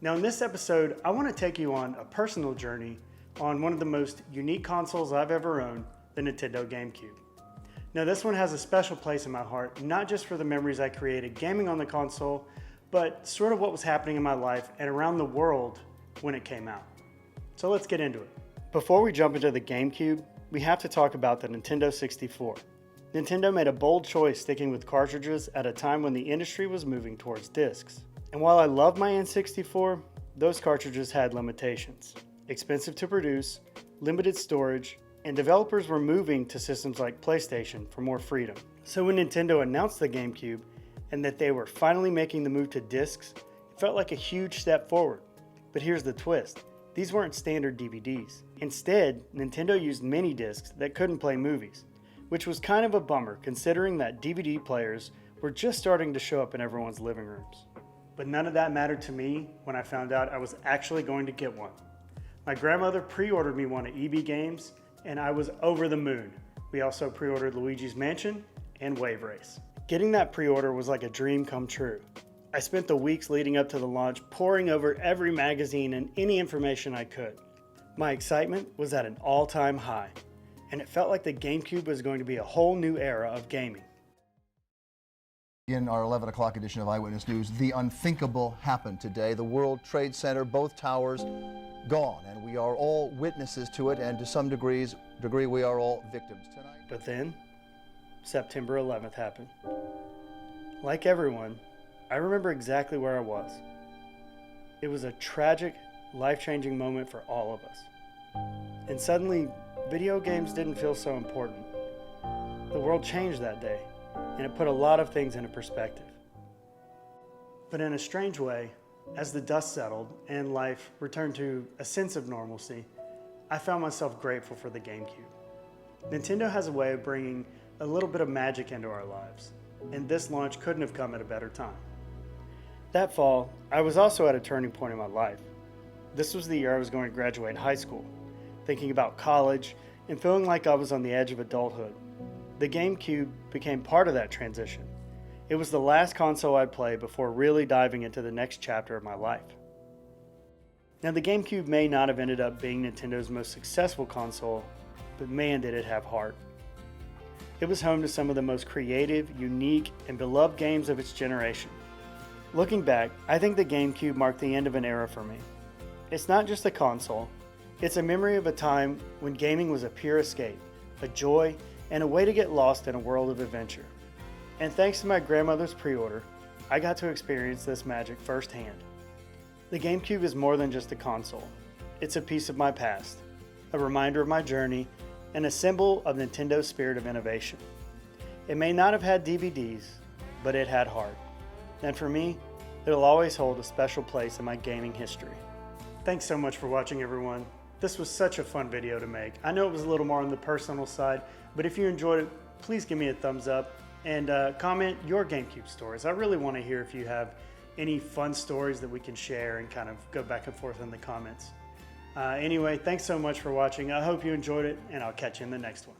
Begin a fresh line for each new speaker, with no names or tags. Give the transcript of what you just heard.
Now in this episode, I want to take you on a personal journey on one of the most unique consoles I've ever owned, the Nintendo GameCube. Now this one has a special place in my heart, not just for the memories I created gaming on the console, but sort of what was happening in my life and around the world when it came out. So let's get into it. Before we jump into the GameCube, we have to talk about the Nintendo 64. Nintendo made a bold choice sticking with cartridges at a time when the industry was moving towards discs. And while I love my N64, those cartridges had limitations. Expensive to produce, limited storage, and developers were moving to systems like PlayStation for more freedom. So when Nintendo announced the GameCube and that they were finally making the move to discs, it felt like a huge step forward. But here's the twist. These weren't standard DVDs. Instead, Nintendo used mini discs that couldn't play movies, which was kind of a bummer considering that DVD players were just starting to show up in everyone's living rooms. But none of that mattered to me when I found out I was actually going to get one. My grandmother pre-ordered me one at EB Games, and I was over the moon. We also pre-ordered Luigi's Mansion and Wave Race. Getting that pre-order was like a dream come true. I spent the weeks leading up to the launch poring over every magazine and any information I could. My excitement was at an all-time high, and it felt like the GameCube was going to be a whole new era of gaming.
In our 11 o'clock edition of Eyewitness News, the unthinkable happened today. The World Trade Center, both towers, gone, and we are all witnesses to it, and to some degree we are all victims tonight.
But then, September 11th happened. Like everyone, I remember exactly where I was. It was a tragic, life-changing moment for all of us. And suddenly, video games didn't feel so important. The world changed that day, and it put a lot of things into perspective. But in a strange way, as the dust settled and life returned to a sense of normalcy, I found myself grateful for the GameCube. Nintendo has a way of bringing a little bit of magic into our lives, and this launch couldn't have come at a better time. That fall, I was also at a turning point in my life. This was the year I was going to graduate high school, thinking about college and feeling like I was on the edge of adulthood. The GameCube became part of that transition. It was the last console I'd play before really diving into the next chapter of my life. Now the GameCube may not have ended up being Nintendo's most successful console, but man did it have heart. It was home to some of the most creative, unique, and beloved games of its generation. Looking back, I think the GameCube marked the end of an era for me. It's not just a console, it's a memory of a time when gaming was a pure escape, a joy, and a way to get lost in a world of adventure. And thanks to my grandmother's pre-order, I got to experience this magic firsthand. The GameCube is more than just a console. It's a piece of my past, a reminder of my journey, and a symbol of Nintendo's spirit of innovation. It may not have had DVDs, but it had heart. And for me, it'll always hold a special place in my gaming history. Thanks so much for watching, everyone. This was such a fun video to make. I know it was a little more on the personal side, but if you enjoyed it, please give me a thumbs up and comment your GameCube stories. I really want to hear if you have any fun stories that we can share and kind of go back and forth in the comments. Anyway, thanks so much for watching. I hope you enjoyed it, and I'll catch you in the next one.